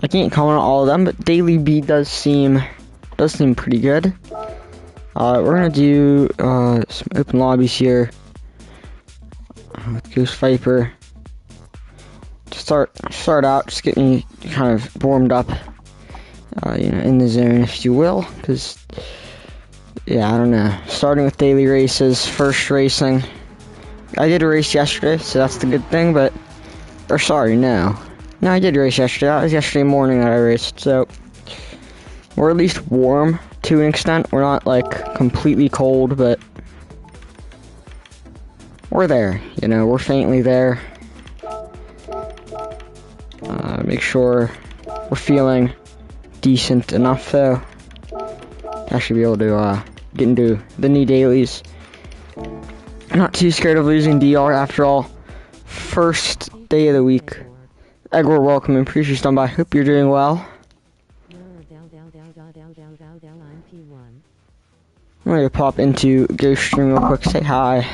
I can't comment on all of them, but Daily B does seem pretty good. We're gonna do some open lobbies here with Ghost Viper. To start out, just get me kind of warmed up, in the zone, if you will, because yeah, I don't know. Starting with daily races, first racing. I did a race yesterday, so that's the good thing, no, I did race yesterday. That was yesterday morning that I raced, so we're at least warm to an extent. We're not, like, completely cold, but we're there, we're faintly there. Make sure we're feeling decent enough, though. I should be able to, get into the new dailies. I'm not too scared of losing DR after all. First day of the week. Edward, welcome and appreciate you stopping by. Hope you're doing well. I'm gonna pop into Ghost Stream real quick, say hi.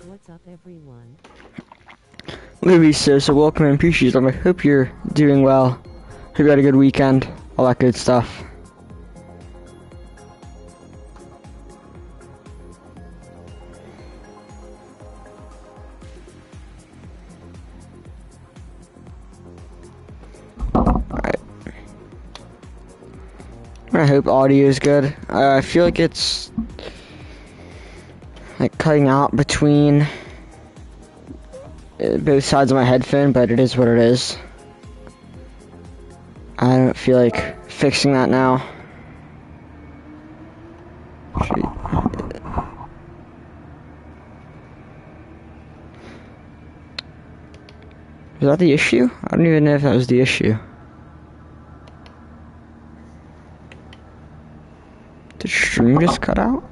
What's up, everyone? Lobbies, so welcome and appreciate you. I hope you're doing well. Hope you had a good weekend. All that good stuff. Alright. I hope audio is good. I feel like it's like cutting out between both sides of my headphone, but it is what it is. I don't feel like fixing that now. Is that the issue? I don't even know if that was the issue. Did stream just cut out?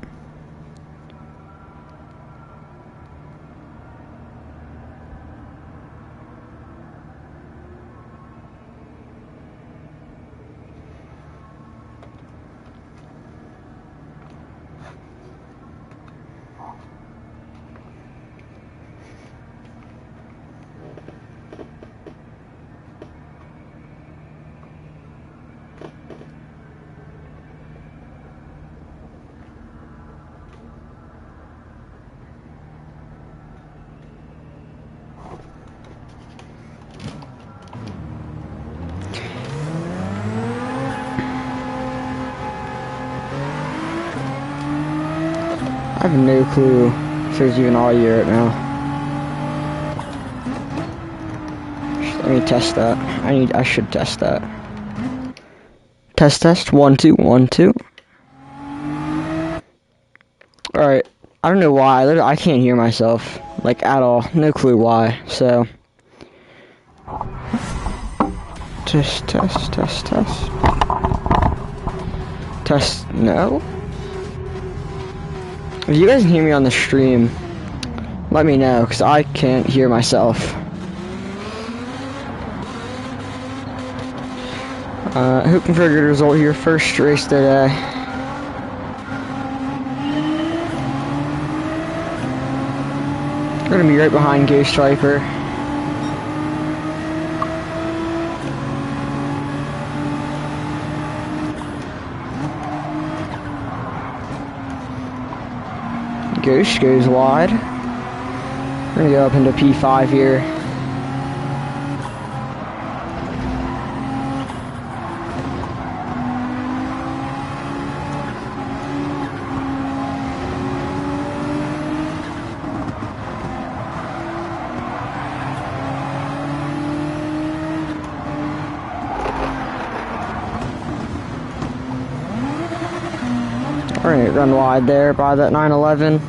I have no clue if there's even audio right now. Let me test that. I should test that. Test 1 2 1 2. Alright, I don't know why. I can't hear myself, like, at all. No clue why. So test. No. If you guys can hear me on the stream, let me know, because I can't hear myself. Hoping for a good result here. First race today. We're gonna be right behind Ghost Viper. Ghost goes wide. We're gonna go up into P5 here. We're gonna run wide there by that 911.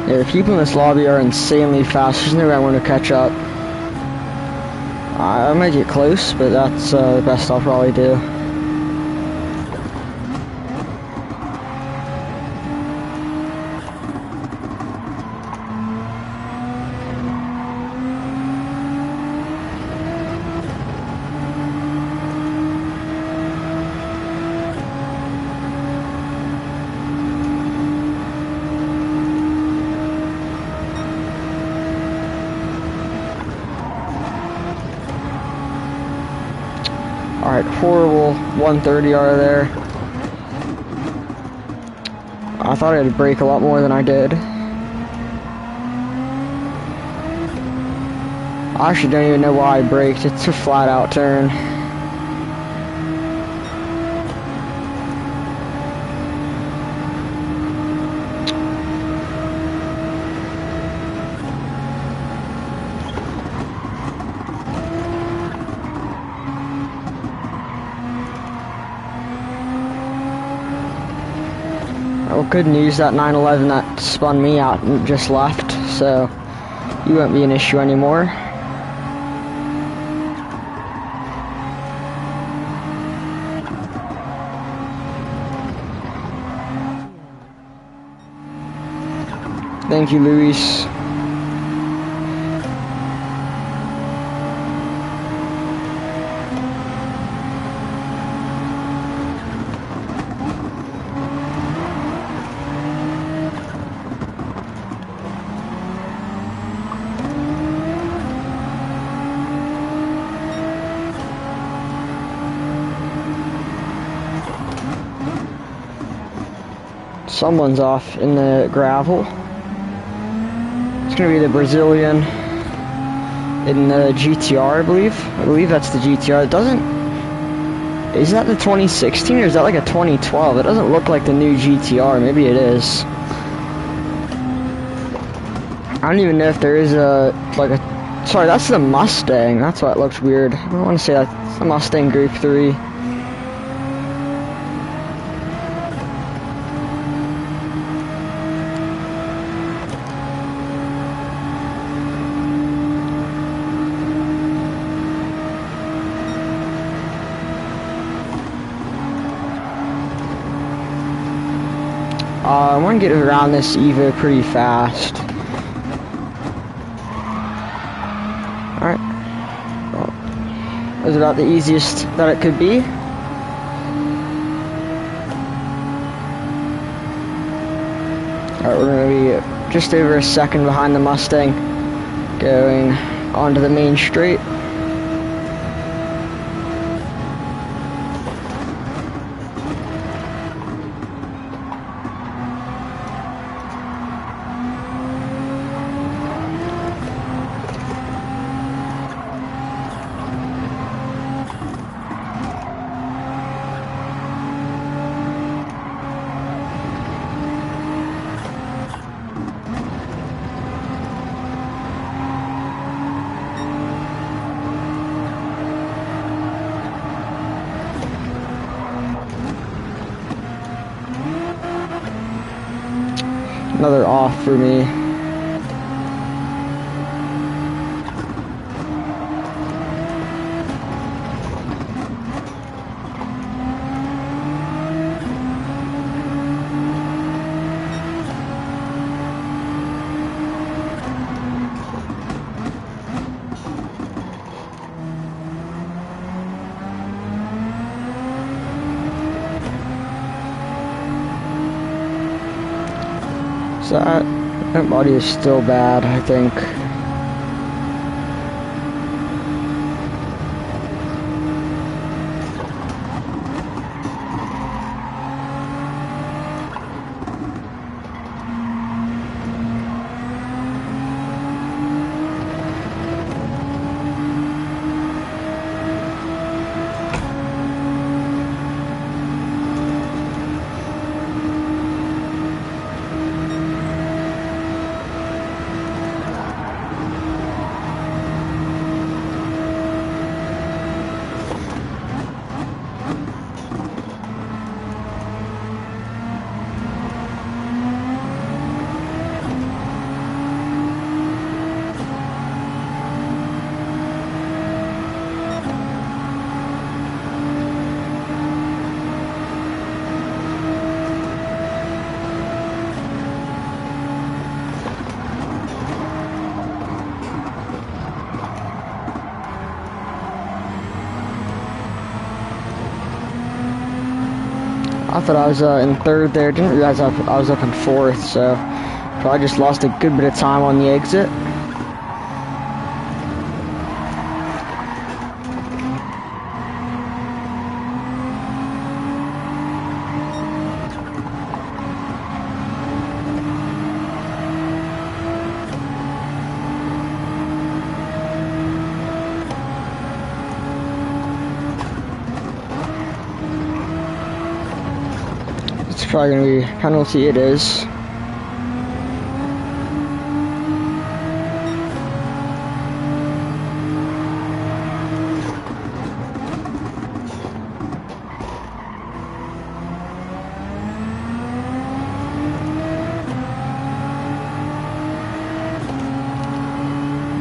Yeah, the people in this lobby are insanely fast. There's no way I'm going to catch up. I might get close, but that's the best I'll probably do. Alright, horrible 130 out of there. I thought I'd brake a lot more than I did. I actually don't even know why I braked. It's a flat out turn. Well, good news, that 911 that spun me out just left, so you won't be an issue anymore. Thank you, Luis. Someone's off in the gravel. It's gonna be the Brazilian in the GTR, I believe. I believe that's the GTR. It doesn't... Is that the 2016 or is that like a 2012? It doesn't look like the new GTR. Maybe it is. I don't even know if there is a... like a... Sorry, that's the Mustang. That's why it looks weird. I don't want to say that's the Mustang Group 3. I want to get around this Evo pretty fast. Alright. Well, that was about the easiest that it could be. Alright, we're going to be just over a second behind the Mustang, going onto the main straight. Another off for me. So that body is still bad, I think. I thought I was in third there. Didn't realize I was up in fourth, so probably just lost a good bit of time on the exit. It's probably gonna be a penalty. It is.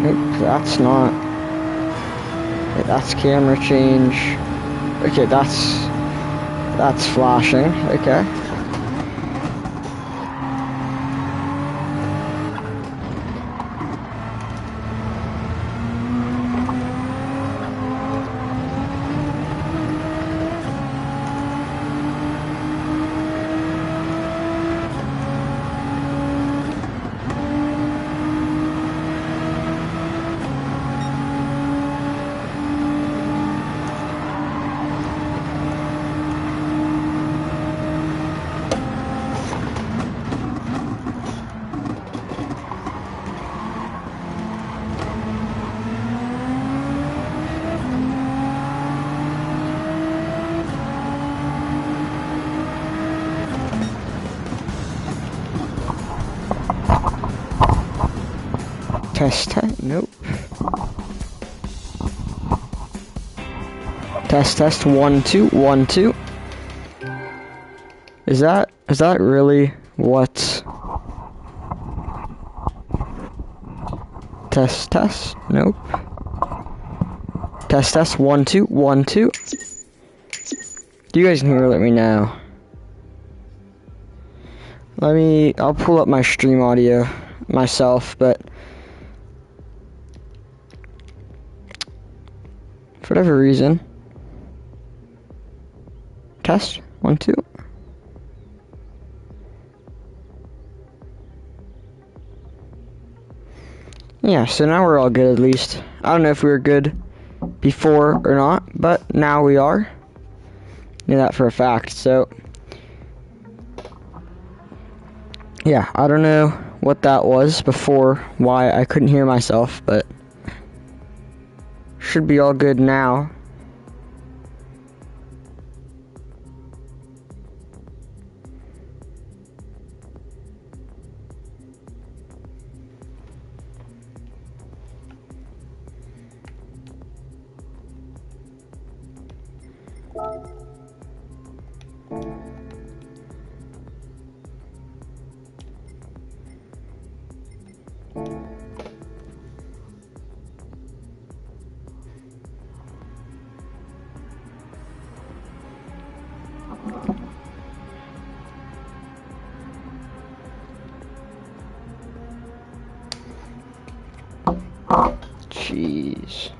Nope, that's not. Okay, that's camera change. Okay, that's flashing. Okay. Test, nope. Test, 1, 2, 1, 2. Is that really what? Test, nope. Test, 1, 2, 1, 2. You guys can hear, let me know. I'll pull up my stream audio myself, but for whatever reason. Test, 1, 2. Yeah, so now we're all good at least. I don't know if we were good before or not, but now we are. Knew that for a fact, so. Yeah, I don't know what that was before, why I couldn't hear myself, but should be all good now. Jeez.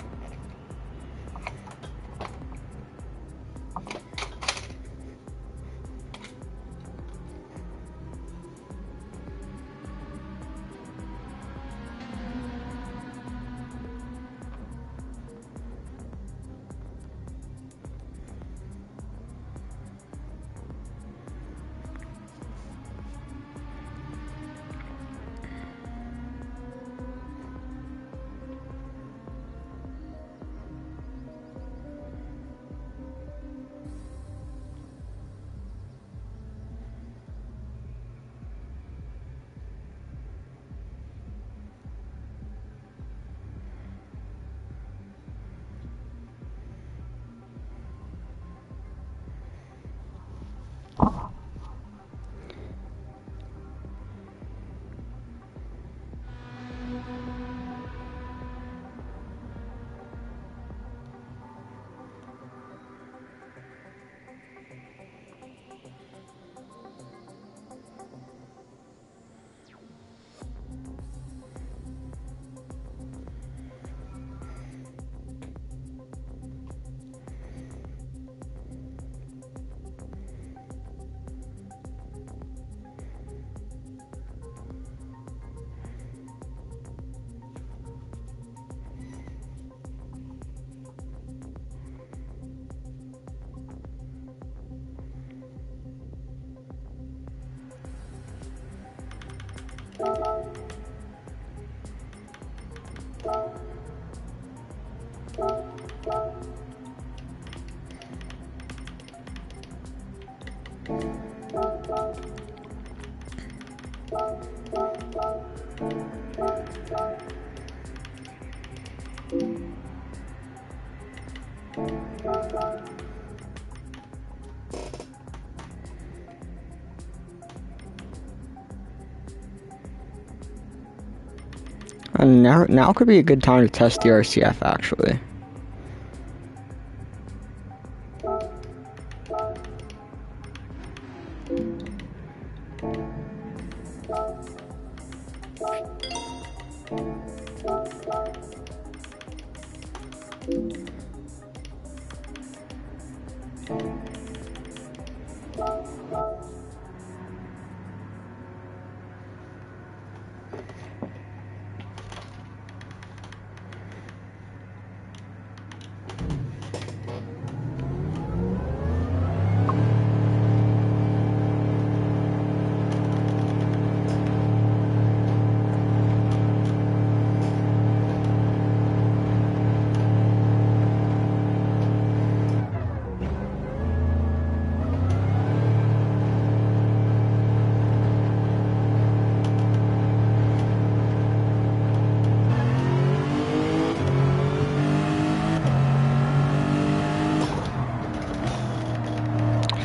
And now could be a good time to test the RCF, actually.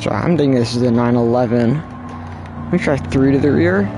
So I'm thinking this is a 911. Let me try 3 to the rear.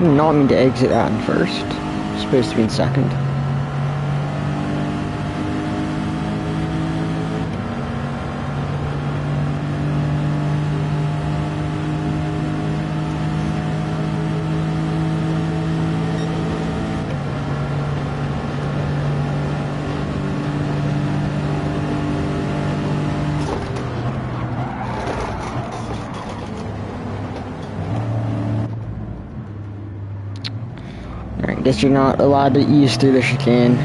did not mean to exit that in first. It's supposed to be in second. Alright, guess you're not allowed to ease through the chicane.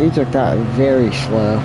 He took that very slow.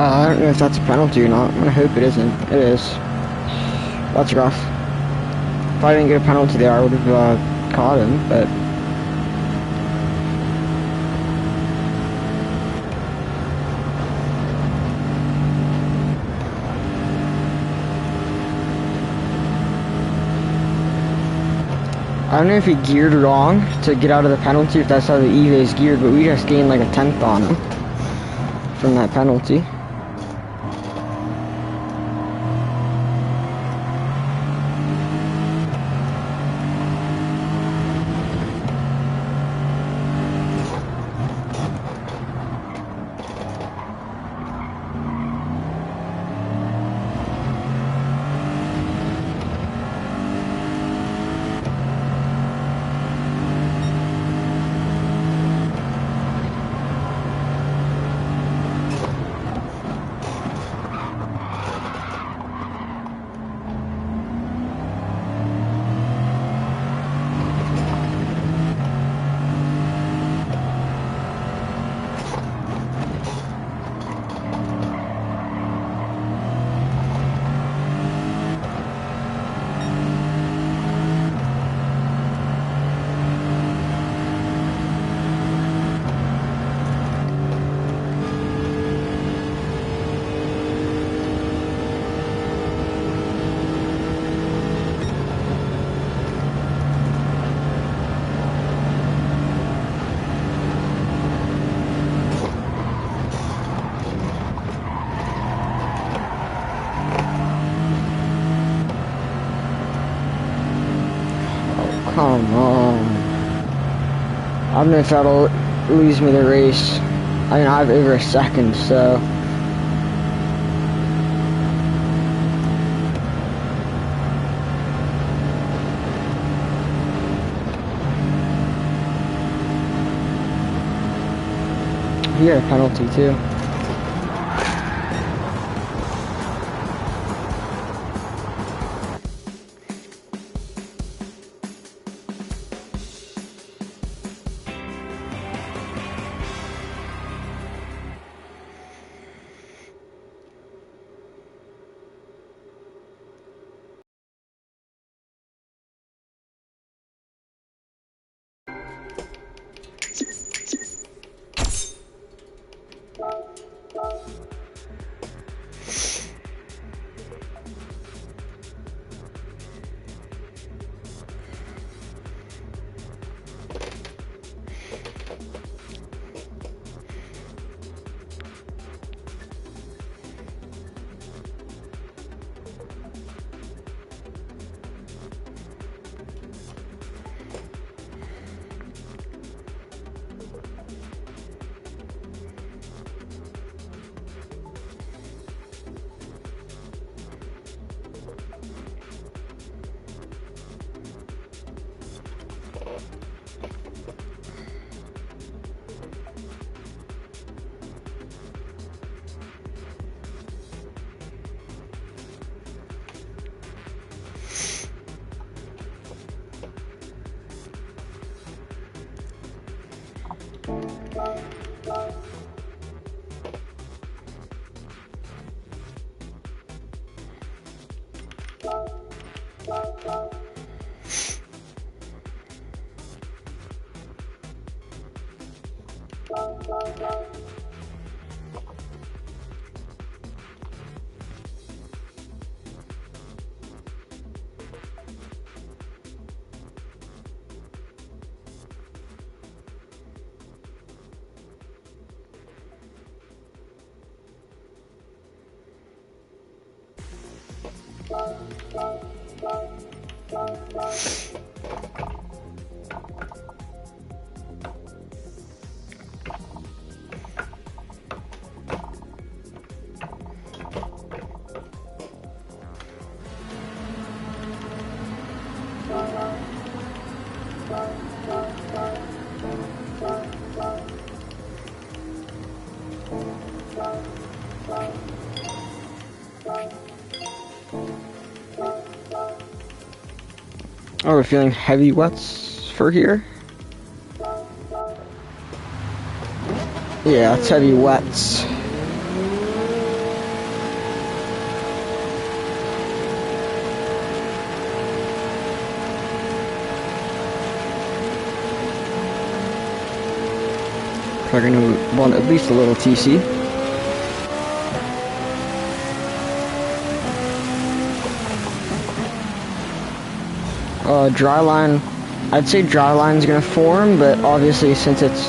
I don't know if that's a penalty or not. I'm gonna hope it isn't. It is. That's rough. If I didn't get a penalty there, I would have caught him, but... I don't know if he geared wrong to get out of the penalty, if that's how the EVA is geared, but we just gained like a 10th on him from that penalty. Come on. I don't know if that'll lose me the race. I mean, I have over a second, so... He got a penalty, too. Oh, we're feeling heavy wets for here. Yeah, it's heavy wets. We're gonna want at least a little TC. Dry line. I'd say dry line's gonna form, but obviously since it's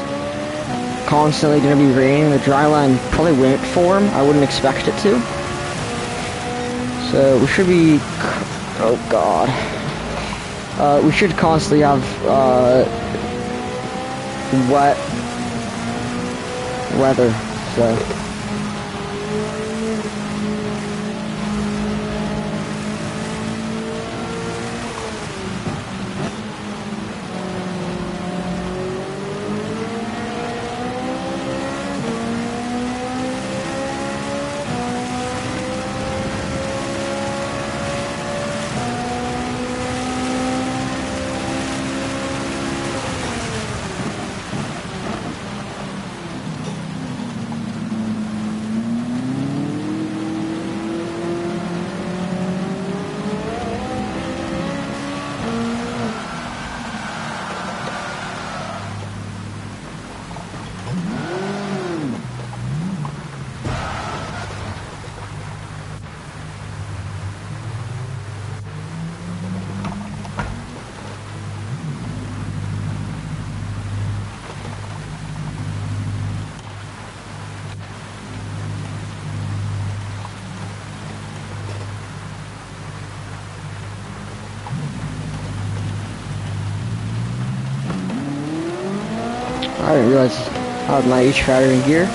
constantly gonna be raining, the dry line probably won't form. I wouldn't expect it to. So we should be. Oh God. We should constantly have wet weather. So. I didn't realize I had my H battery in gear.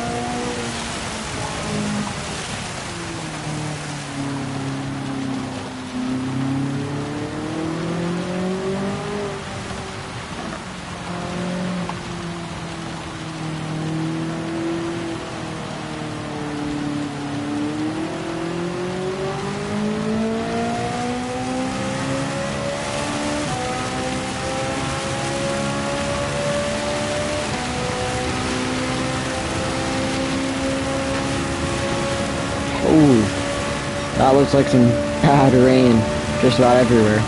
Ooh, that looks like some bad rain just about everywhere.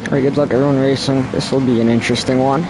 Alright, good luck everyone racing. This will be an interesting one.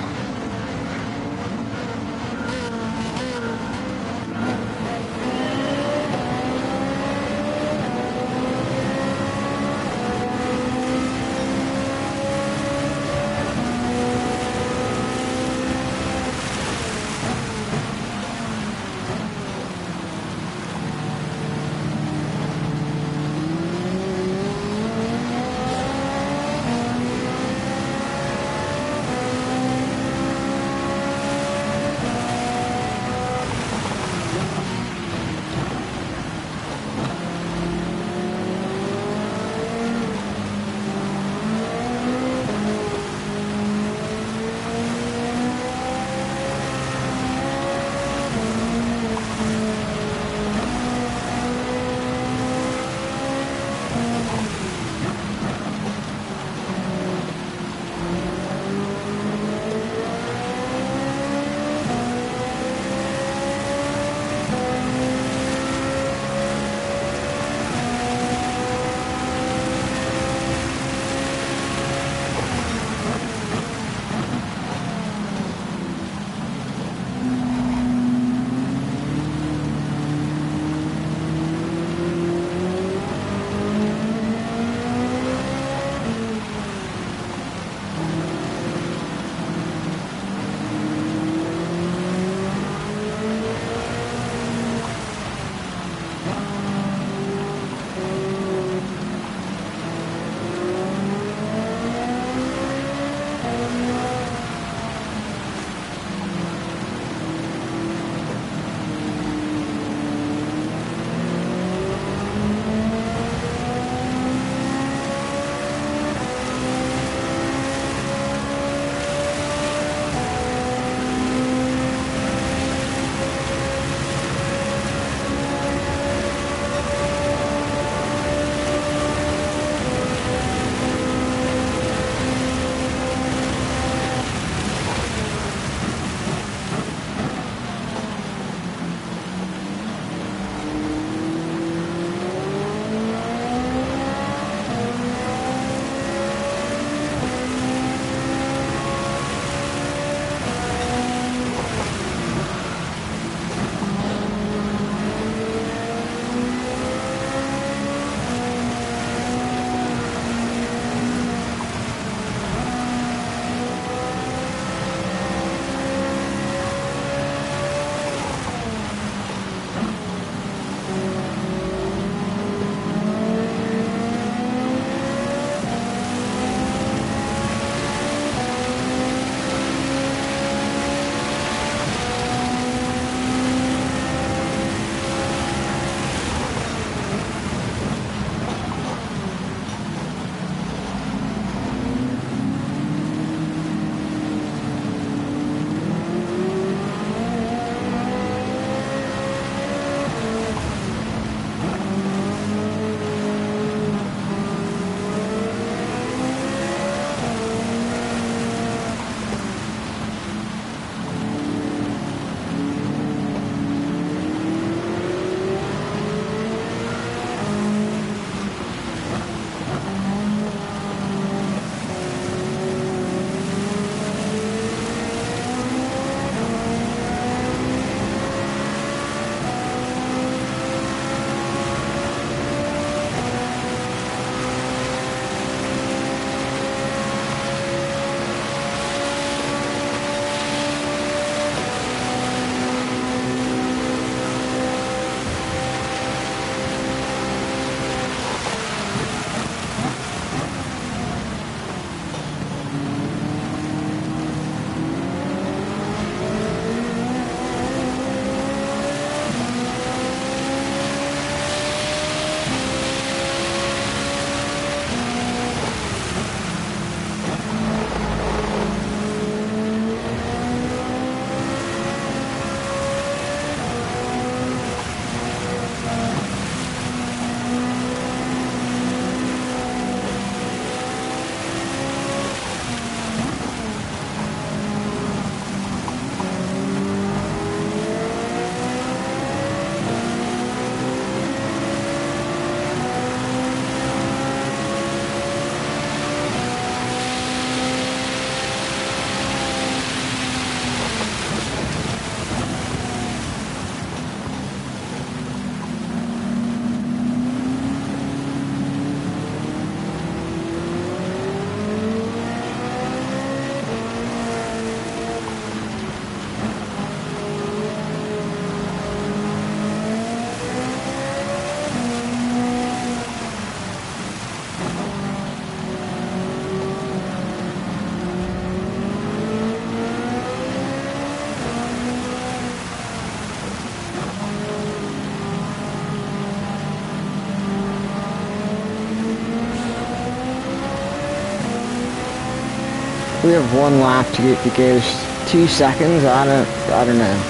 We have one lap to get the Ghost. 2 seconds? I don't know.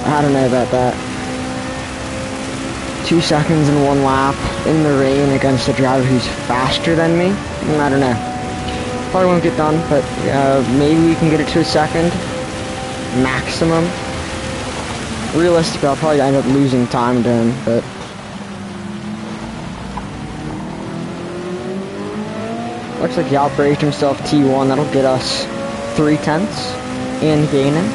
I don't know about that. 2 seconds and 1 lap in the rain against a driver who's faster than me? I don't know. Probably won't get done, but maybe we can get it to a second. Maximum. Realistically, I'll probably end up losing time to him, but... Looks like he outbraked himself T1. That'll get us 3/10 and gaining.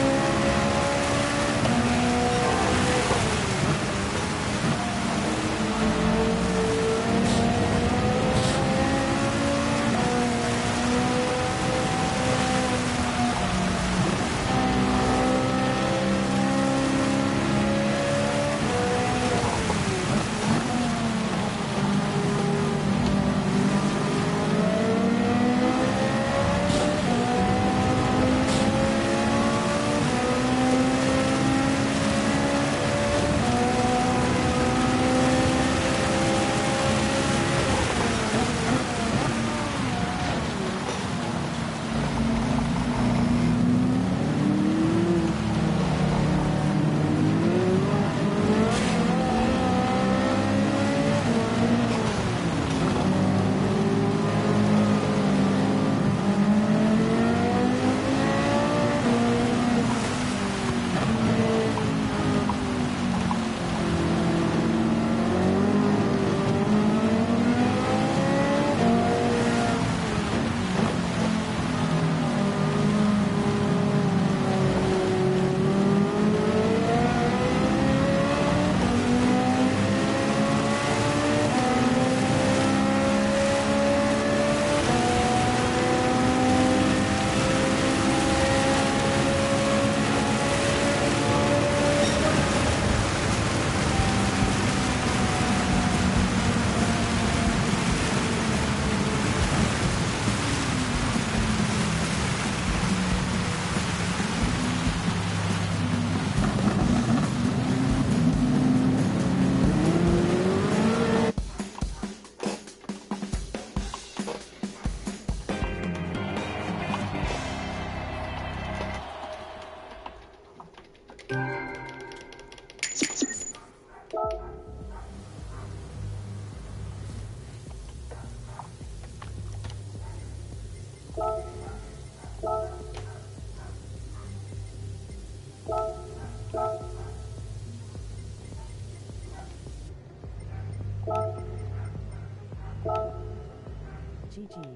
GG.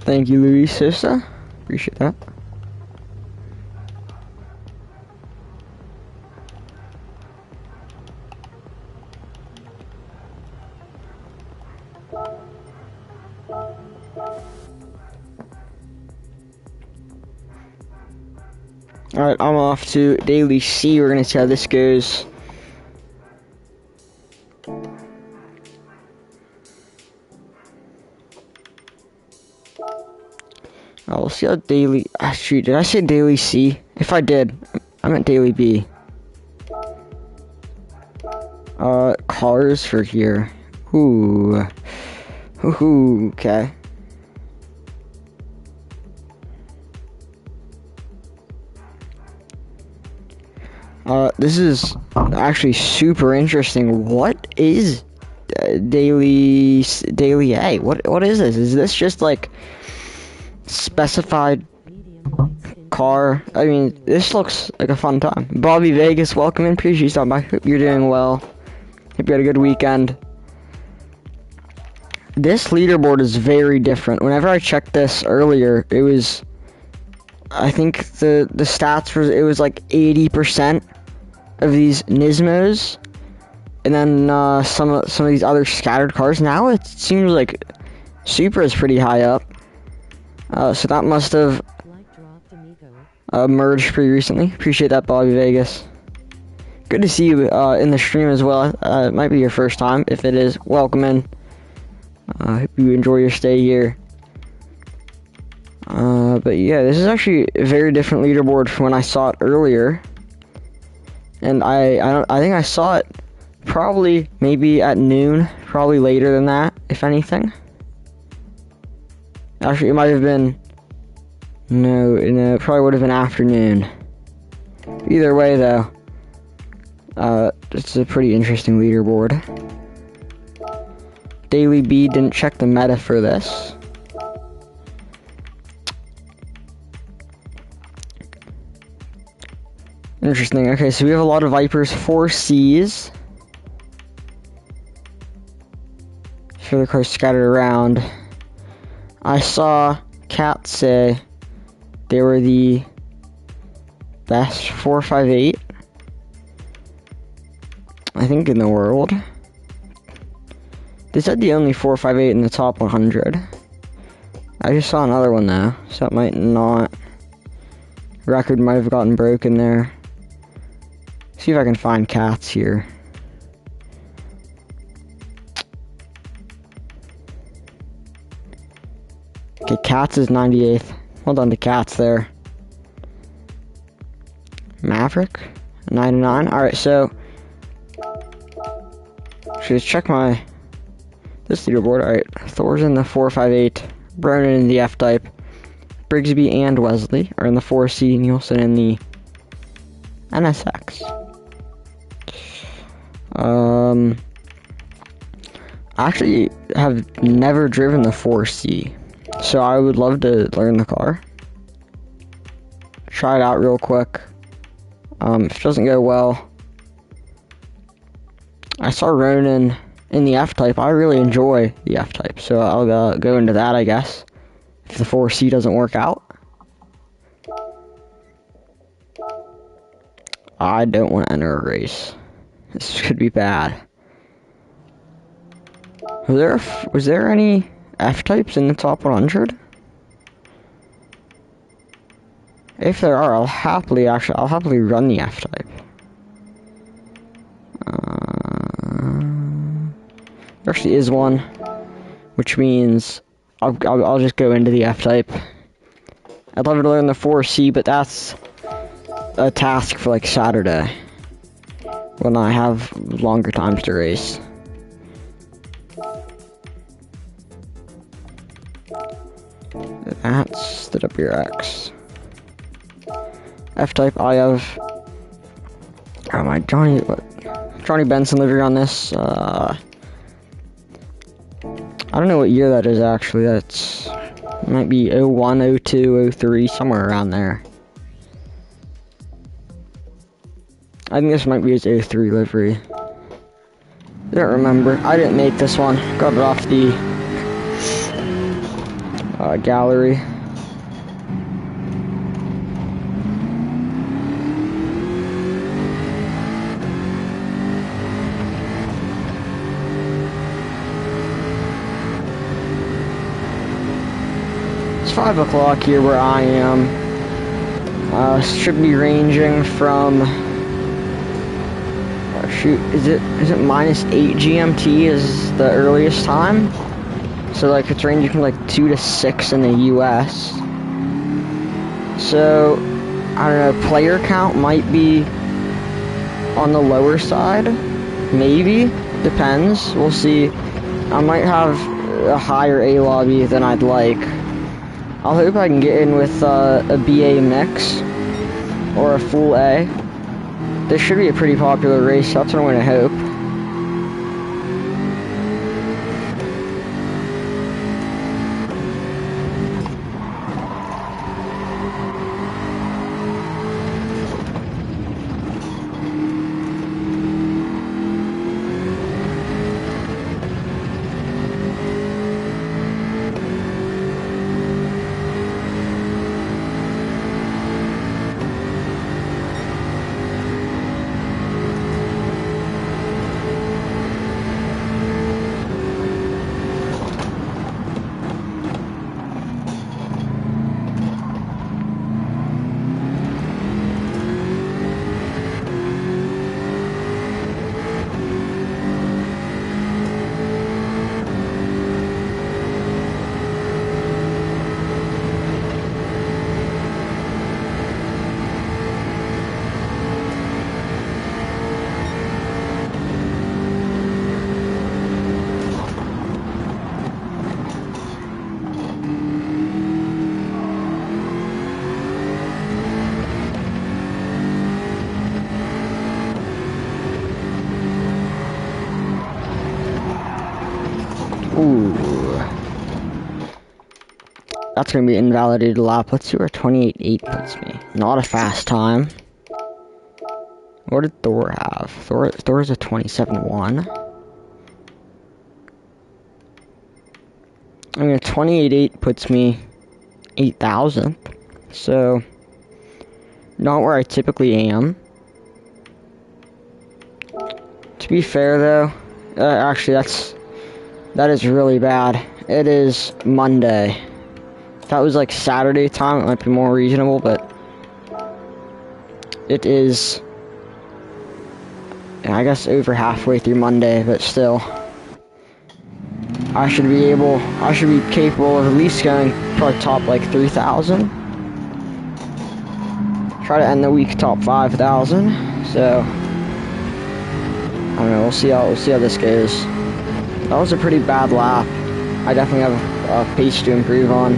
Thank you, Luis Sosa. Appreciate that. Alright, I'm off to Daily C. We're gonna see how this goes. We'll see how Daily... shoot, did I say Daily C? If I did, I meant Daily B. Cars for here. Ooh. Ooh, okay. This is actually super interesting. What is Daily A? What is this? Is this just like specified car? I mean, this looks like a fun time. Bobby Vegas, welcome in. Appreciate you stopping by. Hope you're doing well. Hope you had a good weekend. This leaderboard is very different. Whenever I checked this earlier, it was, I think the stats were, it was like 80% of these Nismos, and then some of these other scattered cars. Now it seems like Supra is pretty high up. So that must have merged pretty recently. Appreciate that, Bobby Vegas. Good to see you in the stream as well. It might be your first time. If it is, welcome in. Hope you enjoy your stay here. But yeah, this is actually a very different leaderboard from when I saw it earlier. And I think I saw it probably maybe at noon, probably later than that, if anything. Actually, it might have been No, it probably would have been afternoon. Either way, though, it's a pretty interesting leaderboard. Daily B didn't check the meta for this. Interesting. Okay, so we have a lot of Vipers, 4 Cs. For the cars scattered around. I saw Cat say they were the best 458, I think, in the world. They said the only 458 in the top 100. I just saw another one though, so it might not. Record might have gotten broken there. See if I can find Cats here. Okay, Cats is 98th. Hold on to Cats there. Maverick, 99. Alright, so should check this leaderboard. Alright, Thor's in the 458, Bronin in the F-type, Brigsby and Wesley are in the 4C, Nielsen in the NSX. I actually have never driven the 4C, so I would love to learn the car. Try it out real quick. If it doesn't go well, I saw Ronan in the F-type. I really enjoy the F-type, so I'll go into that, I guess, if the 4C doesn't work out. I don't want to enter a race. This could be bad. Was there any F-types in the top 100? If there are, I'll happily run the F-type. There actually is one, which means I'll just go into the F-type. I'd love to learn the 4C, but that's a task for like Saturday, when I have longer times to race. That's the WRX. F-type, I have my Johnny Benson livery on this. I don't know what year that is actually. It might be 01, 02, 03, somewhere around there. I think this might be his 03 livery. I don't remember. I didn't make this one. Got it off the gallery. It's 5 o'clock here where I am. Should be ranging from shoot, is it -8 GMT is the earliest time? So like it's ranging from like 2 to 6 in the US. So I don't know, player count might be on the lower side, maybe, depends, we'll see. I might have a higher A lobby than I'd like. I'll hope I can get in with a BA mix or a full A. This should be a pretty popular race, that's what I'm going to hope. Ooh. That's gonna be an invalidated lap. Let's see where 28.8 puts me. Not a fast time. What did Thor have? Thor's a 27.1. I mean, a 28.8 puts me 8,000th. So, not where I typically am. To be fair, though, actually, that is really bad. It is Monday. If that was like Saturday time, it might be more reasonable, but it is, I guess, over halfway through Monday, but still. I should be capable of at least going probably top like 3,000. Try to end the week top 5,000. So I don't know. We'll see how this goes. That was a pretty bad lap. I definitely have a pace to improve on.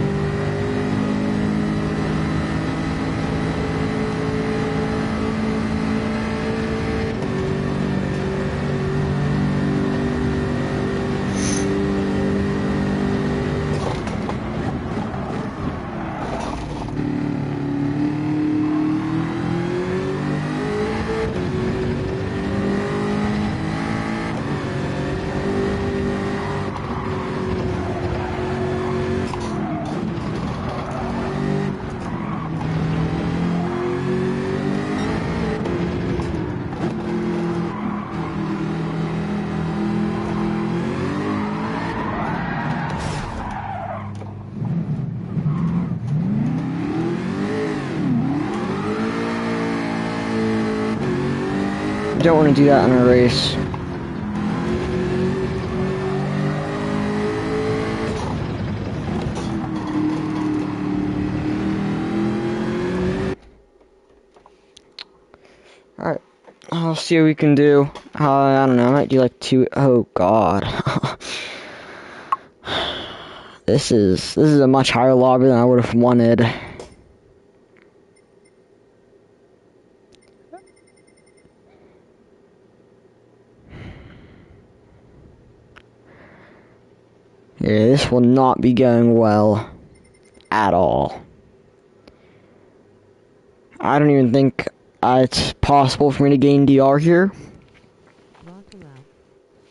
Don't want to do that in a race. Alright, I'll see what we can do. I don't know, I might do like 2. Oh god. This is a much higher lobby than I would have wanted. Yeah, this will not be going well at all. I don't even think it's possible for me to gain DR here.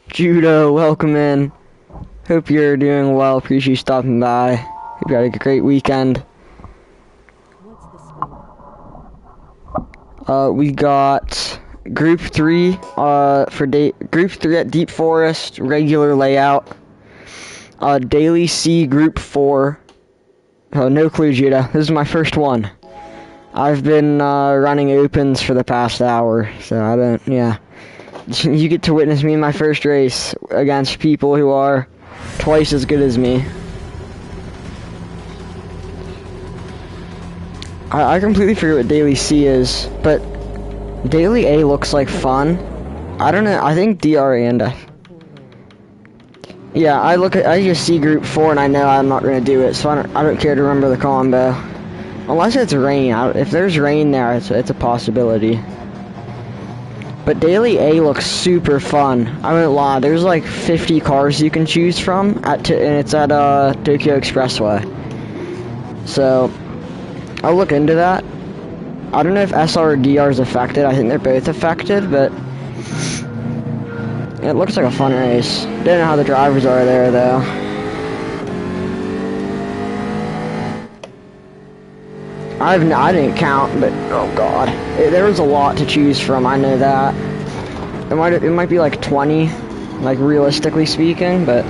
Judo, welcome in. Hope you're doing well. Appreciate you stopping by. Hope you had a great weekend. We got Group 3 Group 3 at Deep Forest, regular layout. Daily C Group 4. Oh, no clue, Judah. This is my first one. I've been running opens for the past hour, so yeah. You get to witness me in my first race against people who are twice as good as me. I completely forget what Daily C is, but Daily A looks like fun. I don't know, I think DRA and yeah, I just see Group 4 and I know I'm not gonna do it, so I don't care to remember the combo. Unless it's rain. If there's rain there, it's a possibility. But Daily A looks super fun. I won't lie, there's like 50 cars you can choose from, and it's at Tokyo Expressway. So, I'll look into that. I don't know if SR or DR is affected. I think they're both affected, but it looks like a fun race. Don't know how the drivers are there, though. I didn't count, but oh god, there was a lot to choose from. I know that. It might be like 20, like realistically speaking, but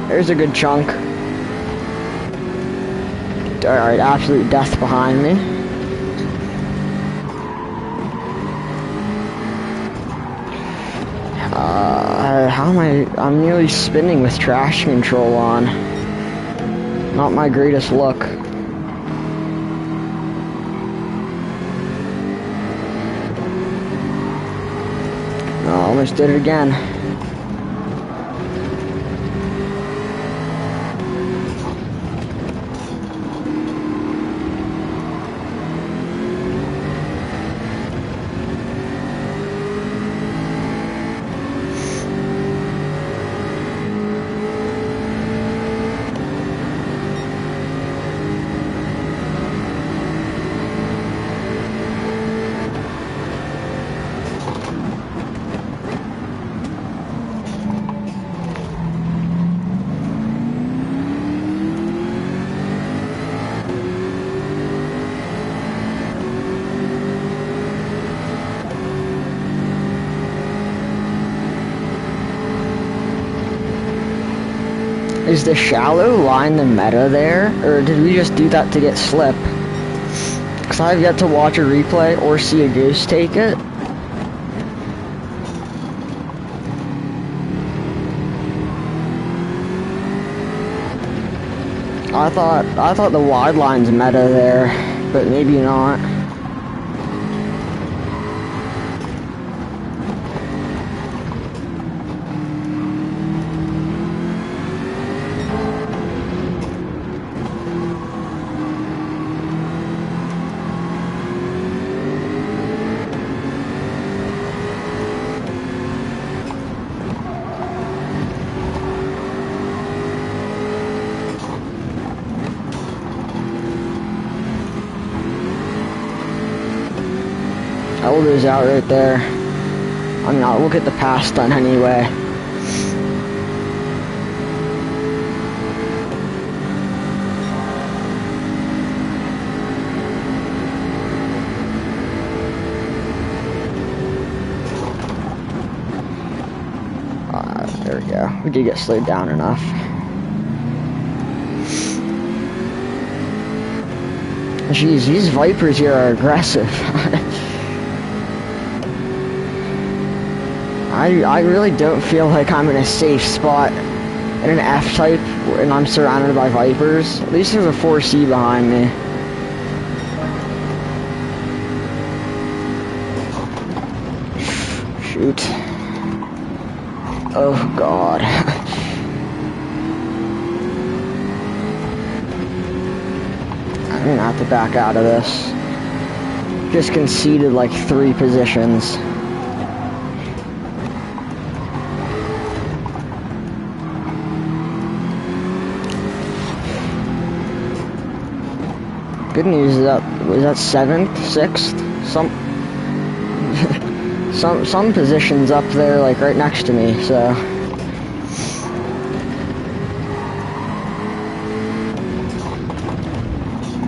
there's a good chunk. All right, absolute death behind me. How am I'm nearly spinning with traction control on. Not my greatest look. Almost did it again. Is the shallow line the meta there, or did we just do that to get slip? Because I've yet to watch a replay or see a goose take it. I thought the wide line's meta there, but maybe not. Elder's out right there. I mean, we'll get the pass done anyway. There we go. We did get slowed down enough. Jeez, these Vipers here are aggressive. I really don't feel like I'm in a safe spot in an F-type and I'm surrounded by Vipers. At least there's a 4C behind me. Shoot. Oh god. I'm gonna have to back out of this. Just conceded like 3 positions. Good news is that was that 7th, 6th, some positions up there like right next to me, so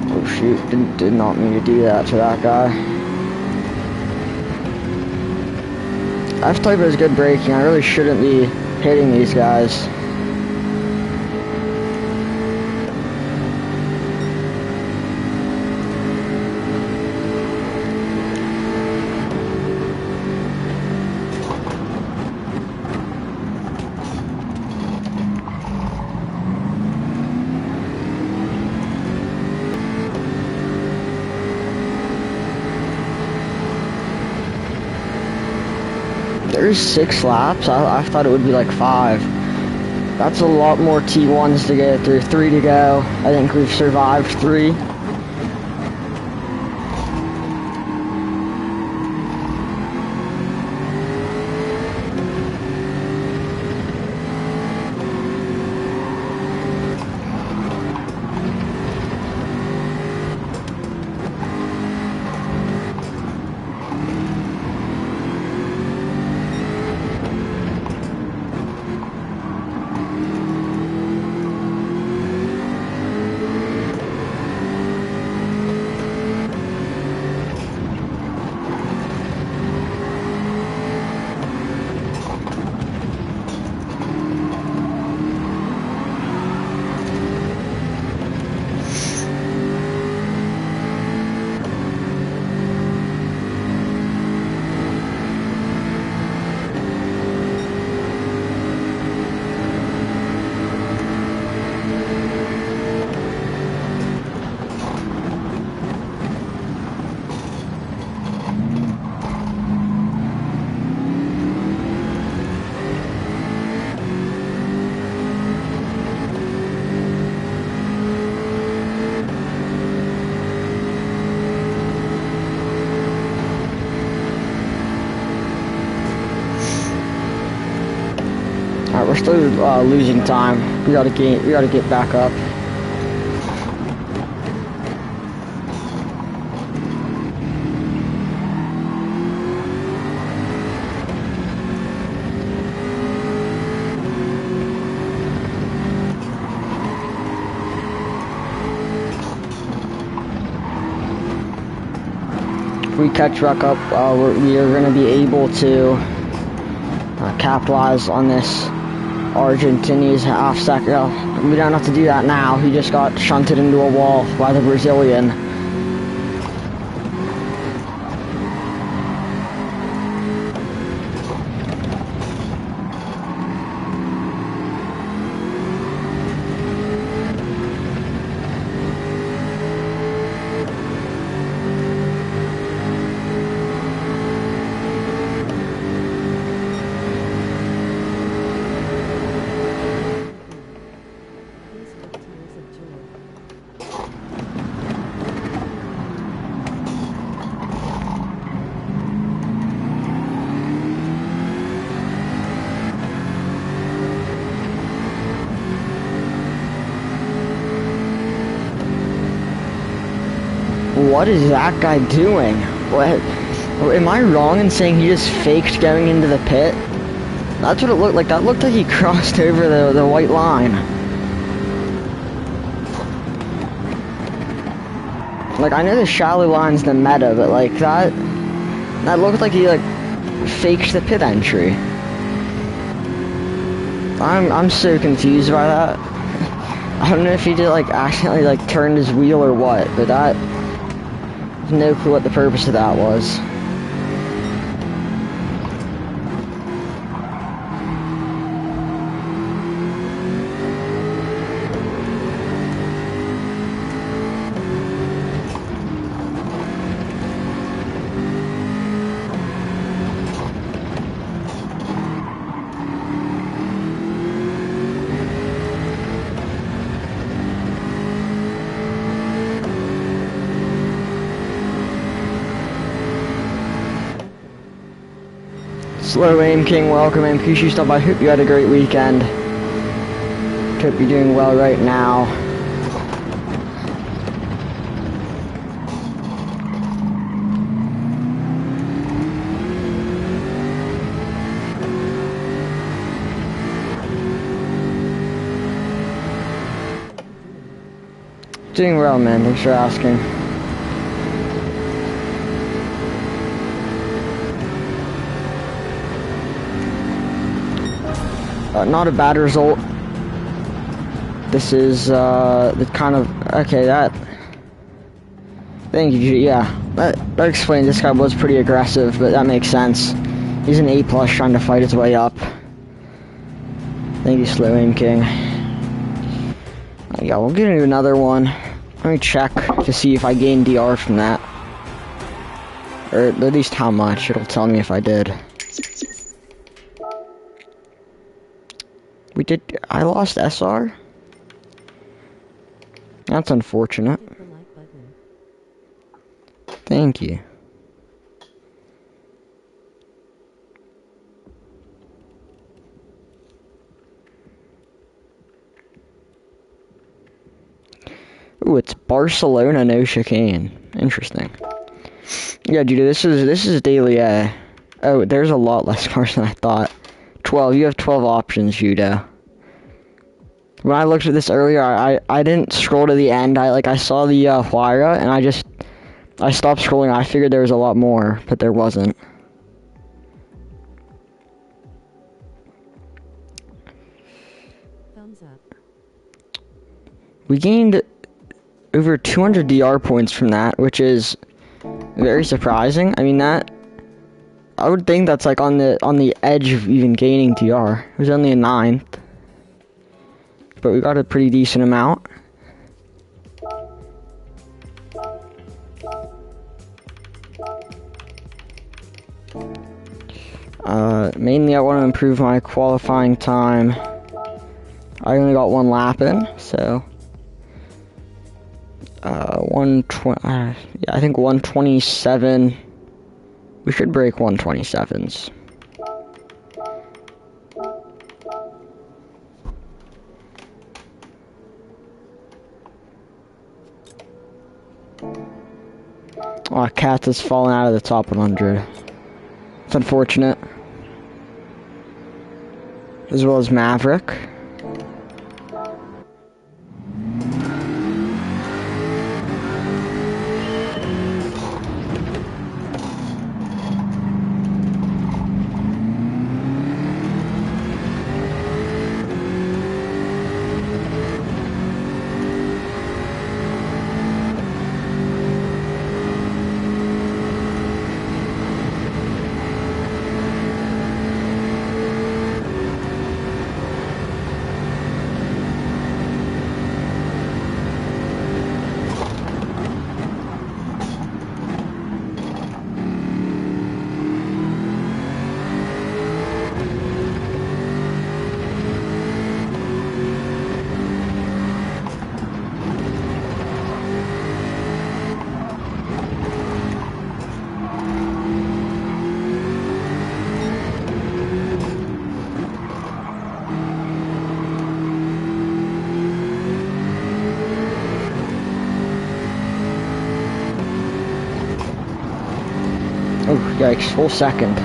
oh shoot, did not mean to do that to that guy. F-type is good braking. I really shouldn't be hitting these guys. There's 6 laps. I thought it would be like 5. That's a lot more T1s to get through. 3 to go. I think we've survived 3. We're still losing time. We gotta get back up. If we catch back up, we are going to be able to capitalize on this Argentinian's half second. Oh, we don't have to do that now. He just got shunted into a wall by the Brazilian. Please take tears of joy. What is that guy doing? What? Am I wrong in saying he just faked going into the pit? That's what it looked like. That looked like he crossed over the white line. Like, I know the shallow line's the meta, but like that looked like he like faked the pit entry. I'm so confused by that. I don't know if he did like accidentally like turned his wheel or what, but that no clue what the purpose of that was. Slow Aim King, welcome in. Appreciate you stopped by. Hope you had a great weekend. Hope you're doing well right now. Doing well, man. Thanks for asking. Not a bad result. This is the kind of okay. That. Thank you. Yeah, that explains. This guy was pretty aggressive, but that makes sense. He's an A+ trying to fight his way up. Thank you, Slow Aim King. Yeah, we'll get into another one. Let me check to see if I gained DR from that, or at least how much. It'll tell me if I did. We did. I lost SR? That's unfortunate. Hit the like button. Thank you. Ooh, it's Barcelona, no chicane. Interesting. Yeah, dude, this is daily A. Oh, there's a lot less cars than I thought. 12. You have 12 options, Judo. When I looked at this earlier, I didn't scroll to the end. I saw the Huayra, and I stopped scrolling. I figured there was a lot more, but there wasn't. Thumbs up. We gained over 200 DR points from that, which is very surprising. I mean, I would think that's like on the edge of even gaining DR. It was only a 9th, but we got a pretty decent amount. Mainly I want to improve my qualifying time. I only got one lap in, so 120. Yeah, I think 127. We should break 127s. Oh, Cat has fallen out of the top 100. It's unfortunate. As well as Maverick. Yikes, full second.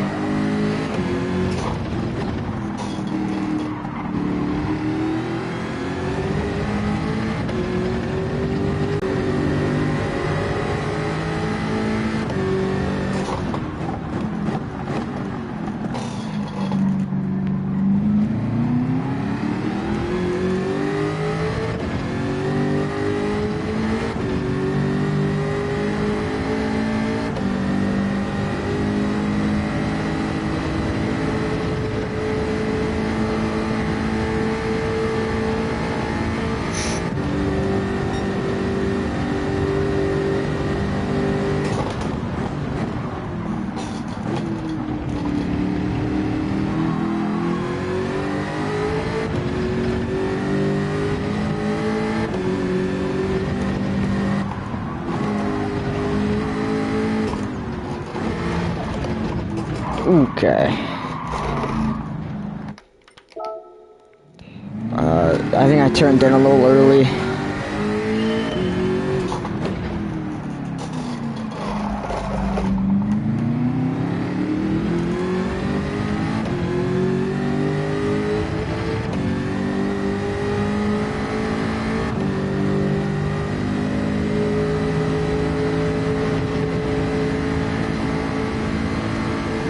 Okay. I think I turned in a little early.